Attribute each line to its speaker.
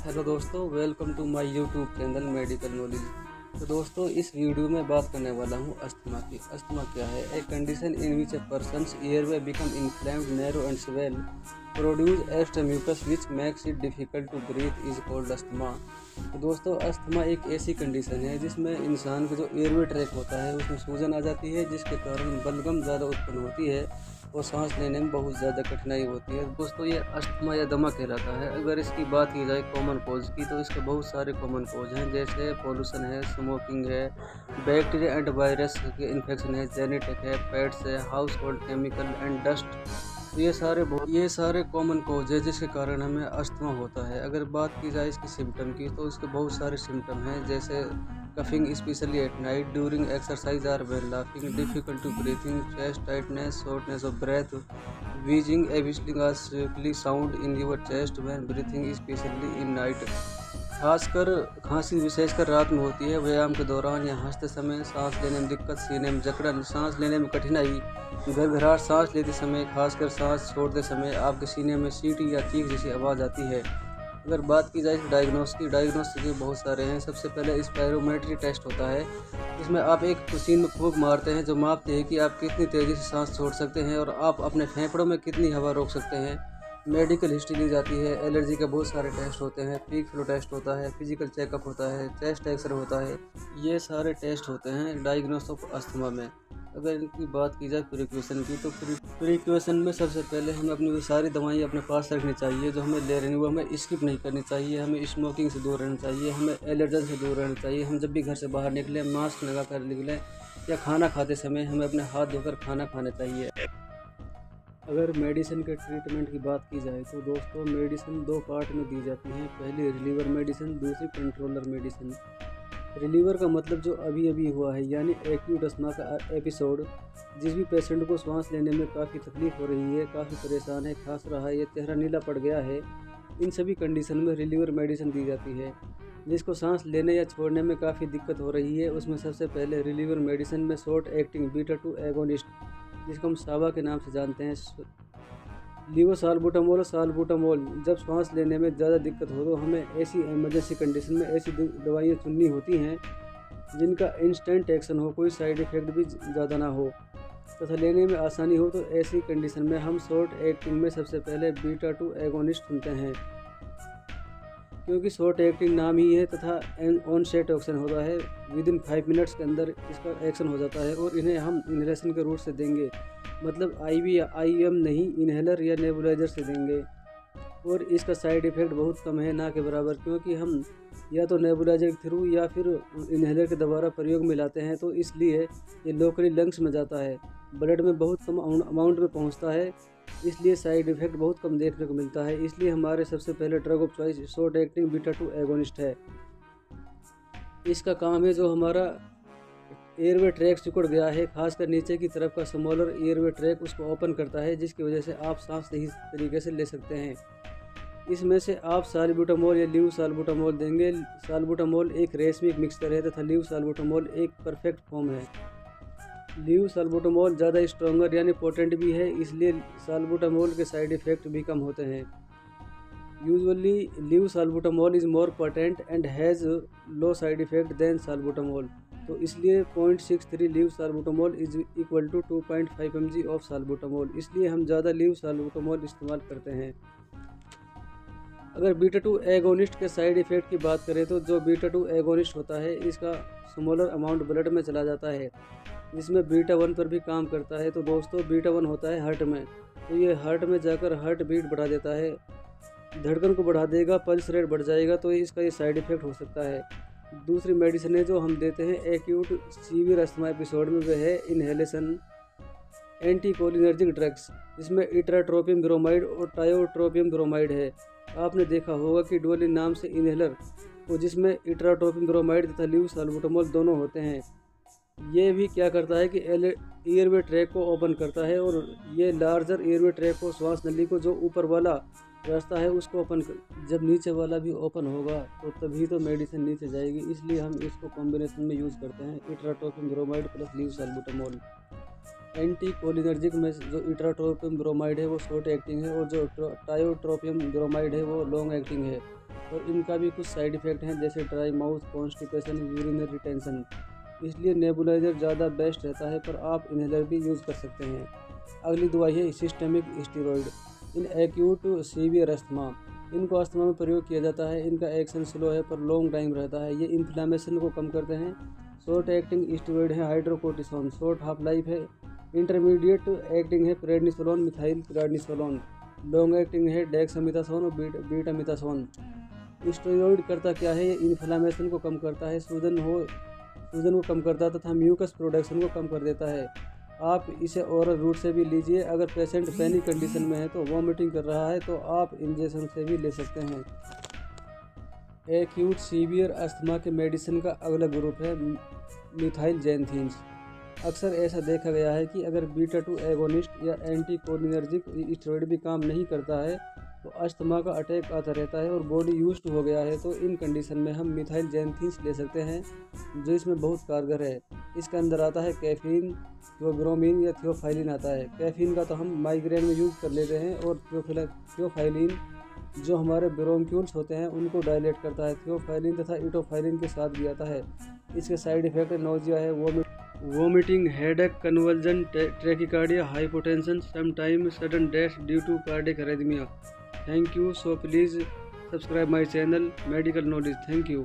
Speaker 1: Hello दोस्तों, welcome to my YouTube channel medical knowledge. तो दोस्तों, इस वीडियो में बात करने वाला हूँ अस्थमा की। अस्थमा क्या है? A condition in which a person's airway become inflamed, narrow and swell, produce extra mucus which makes it difficult to breathe is called asthma. तो दोस्तों, अस्थमा एक ऐसी कंडीशन है जिसमें इंसान का जो एयरवे ट्रैक होता है उसमें सूजन आ जाती है, जिसके कारण बलगम ज़्यादा उत्पन्न होती है और सांस लेने में बहुत ज़्यादा कठिनाई होती है। दोस्तों, ये अस्थमा या दमा कहलाता है। अगर इसकी बात की जाए कॉमन कॉज की, तो इसके बहुत सारे कॉमन कॉज हैं, जैसे पॉल्यूशन है, स्मोकिंग है, बैक्टीरिया एंड वायरस के इन्फेक्शन है, जेनेटिक है, पेट्स है, house hold chemical and dust. तो ये सारे कॉमन कॉज है जिसके कारण हमें अस्थमा होता है। अगर बात की जाए इसकी सिम्टम की, तो इसके बहुत सारे सिम्टम हैं, जैसे coughing specially at night, during exercise और when laughing, difficult to breathing, chest tightness, shortness of breath, wheezing, a whistling or squeaky sound in your chest when breathing, especially in night। खासकर खांसी विशेषकर रात में होती है, व्यायाम के दौरान या हंसते समय, सांस लेने में दिक्कत, सीने में जकड़न, सांस लेने में कठिनाई, घरघराहट, सांस लेते समय, खासकर सांस छोड़ते समय आपके सीने में सीटी या चीख जैसी आवाज़ आती है। अगर बात की जाए डायग्नोस के बहुत सारे हैं। सबसे पहले स्पायरोमेट्री टेस्ट होता है। इसमें आप एक मशीन में फूंक मारते हैं जो मापते हैं कि आप कितनी तेज़ी से सांस छोड़ सकते हैं और आप अपने फेफड़ों में कितनी हवा रोक सकते हैं। मेडिकल हिस्ट्री ली जाती है, एलर्जी के बहुत सारे टेस्ट होते हैं, पीक फ्लो टेस्ट होता है, फिजिकल चेकअप होता है, चेस्ट एक्सरे होता है। ये सारे टेस्ट होते हैं डायग्नोस ऑफ अस्थमा में। अगर इनकी बात की जाए प्रिकॉशन की, तो प्रिकॉशन में सबसे पहले हमें अपनी वो सारी दवाएं अपने पास रखनी चाहिए जो हमें ले रही हैं, वो हमें स्किप नहीं करनी चाहिए। हमें स्मोकिंग से दूर रहना चाहिए, हमें एलर्जन से दूर रहना चाहिए। हम जब भी घर से बाहर निकलें मास्क लगा कर निकलें, या खाना खाते समय हमें अपने हाथ धोकर खाना खाना चाहिए। अगर मेडिसिन के ट्रीटमेंट की बात की जाए, तो दोस्तों मेडिसिन दो पार्ट में दी जाती है। पहली रिलीवर मेडिसिन, दूसरी कंट्रोलर मेडिसिन। रिलीवर का मतलब जो अभी अभी हुआ है, यानी एक्यूट अस्थमा का एपिसोड। जिस भी पेशेंट को सांस लेने में काफ़ी तकलीफ हो रही है, काफ़ी परेशान है, खांस रहा है या चेहरा नीला पड़ गया है, इन सभी कंडीशन में रिलीवर मेडिसिन दी जाती है। जिसको सांस लेने या छोड़ने में काफ़ी दिक्कत हो रही है, उसमें सबसे पहले रिलीवर मेडिसिन में शॉर्ट एक्टिंग बीटा 2 एगोनिस्ट, जिसको हम सावा के नाम से जानते हैं, लीवोसाल्बुटामोल, साल्बुटामोल। जब सांस लेने में ज़्यादा दिक्कत हो तो हमें ऐसी इमरजेंसी कंडीशन में ऐसी दवाइयाँ चुननी होती हैं जिनका इंस्टेंट एक्शन हो, कोई साइड इफ़ेक्ट भी ज़्यादा ना हो तथा लेने में आसानी हो। तो ऐसी कंडीशन में हम शॉर्ट एक्टिंग में सबसे पहले बीटा 2 एगोनिस्ट चुनते हैं, क्योंकि शॉर्ट एक्टिंग नाम ही है तथा ऑन सेट एक्शन होता है। विदिन 5 मिनट्स के अंदर इसका एक्शन हो जाता है और इन्हें हम इन्हेलेशन के रूट से देंगे, मतलब IV या IM नहीं, इन्हेलर या नेबुलाइजर से देंगे। और इसका साइड इफ़ेक्ट बहुत कम है, ना के बराबर, क्योंकि हम या तो नेबुलाइजर के थ्रू या फिर इन्हेलर के द्वारा प्रयोग में लाते हैं, तो इसलिए ये लोकली लंग्स में जाता है, ब्लड में बहुत कम अमाउंट में पहुंचता है, इसलिए साइड इफ़ेक्ट बहुत कम देखने को मिलता है। इसलिए हमारे सबसे पहले drug of choice short acting beta 2 agonist है। इसका काम है जो हमारा एयरवे ट्रैक सिकुड़ गया है, खासकर नीचे की तरफ का स्मॉलर एयरवे ट्रैक, उसको ओपन करता है, जिसकी वजह से आप सांस सही तरीके से ले सकते हैं। इसमें से आप साल्बुटामोल या लीव साल्बुटामोल देंगे। साल्बुटामोल एक रेशमिक मिक्सचर है तथा लीव साल्बुटामोल एक परफेक्ट फॉर्म है। लीव साल्बुटामोल ज़्यादा स्ट्रॉन्गर यानी पोटेंट भी है, इसलिए साल्बुटामोल के साइड इफ़ेक्ट भी कम होते हैं। Usually levosalbutamol is more potent and has low side effect than salbutamol. तो इसलिए 0.63 levosalbutamol is equal to 2.5 mg of salbutamol, इसलिए हम ज़्यादा लीव साल्बुटामोल इस्तेमाल करते हैं। अगर बीटा 2 एगोनिस्ट के साइड इफ़ेक्ट की बात करें, तो जो बीटा 2 एगोनिस्ट होता है इसका स्मॉलर अमाउंट ब्लड में चला जाता है, जिसमें बीटा 1 पर भी काम करता है। तो दोस्तों बीटा 1 होता है हार्ट में, तो ये हार्ट में जाकर हार्ट बीट बढ़ा देता है, धड़कन को बढ़ा देगा, पल्स रेट बढ़ जाएगा, तो इसका ये साइड इफ़ेक्ट हो सकता है। दूसरी मेडिसिन है जो हम देते हैं एक्यूट सीवियर अस्थमा एपिसोड में, वह है इन्हेलेशन एंटीकोलिनर्जिक ड्रग्स, जिसमें इट्राट्रोपियम ब्रोमाइड और टायोट्रोपियम ब्रोमाइड है। आपने देखा होगा कि डोलिन नाम से इन्हेलर को, जिसमें इट्राट्रोपियम ब्रोमाइड तथा लीव साल्बुटामोल दोनों होते हैं। ये भी क्या करता है कि एयरवे ट्रैक को ओपन करता है, और ये लार्जर एयरवे ट्रैक को, श्वास नली को, जो ऊपर वाला रास्ता है उसको ओपन कर, जब नीचे वाला भी ओपन होगा तो तभी तो मेडिसिन नीचे जाएगी। इसलिए हम इसको कॉम्बिनेशन में यूज़ करते हैं, ipratropium bromide plus levosalbutamol. Anticholinergic में जो इट्राट्रोपियम ब्रोमाइड है वो शॉर्ट एक्टिंग है और जो टायोट्रोपियम ब्रोमाइड है वो लॉन्ग एक्टिंग है। और इनका भी कुछ साइड इफ़ेक्ट हैं जैसे dry mouth, constipation, urinary retention. इसलिए नेबुलाइजर ज़्यादा बेस्ट रहता है, पर आप इन्हेलर भी यूज़ कर सकते हैं। अगली दवाई है systemic steroid in acute severe asthma. इनको अस्थमा में प्रयोग किया जाता है। इनका एक्शन स्लो है पर लॉन्ग टाइम रहता है। ये इन्फ्लामेशन को कम करते हैं। शॉर्ट एक्टिंग स्टीरॉयड है हाइड्रोकोर्टिसोन, शॉर्ट हाफ लाइफ है। इंटरमीडिएट एक्टिंग है prednisolone, methyl prednisolone. Long acting है डेक्सामेथासोन और बीटामेथासोन। स्टेरॉयड करता क्या है, ये इन्फ्लामेशन को कम करता है, सूजन को कम करता है तथा म्यूकस प्रोडक्शन को कम कर देता है। आप इसे ओरल रूट से भी लीजिए। अगर पेशेंट पैनिक कंडीशन में है तो वॉमिटिंग कर रहा है तो आप इंजेक्शन से भी ले सकते हैं। एक्यूट सीवियर अस्थमा के मेडिसिन का अगला ग्रुप है मिथाइल जैंथीन्स। अक्सर ऐसा देखा गया है कि अगर बीटा-2 एगोनिस्ट या एंटी कोलिनर्जिक स्टेरॉयड भी काम नहीं करता है तो अस्थमा का अटैक आता रहता है और बॉडी यूज्ड हो गया है, तो इन कंडीशन में हम मिथाइल जैंथीन्स ले सकते हैं जो इसमें बहुत कारगर है। इसके अंदर आता है कैफीन, थियोब्रोमिन या थियोफाइलिन आता है। कैफीन का तो हम माइग्रेन में यूज़ कर लेते हैं और थियोफाइलिन जो हमारे ब्रोंक्यूल्स होते हैं उनको डायलेट करता है। थियोफाइलिन तथा इटोफाइलिन के साथ भी आता है। इसके साइड इफेक्ट नोजिया है, vomiting, headache, convulsion, tachycardia, hypotension, sometime sudden death due to cardiac arrhythmia. Thank you. So please subscribe my channel Medical Knowledge. Thank you.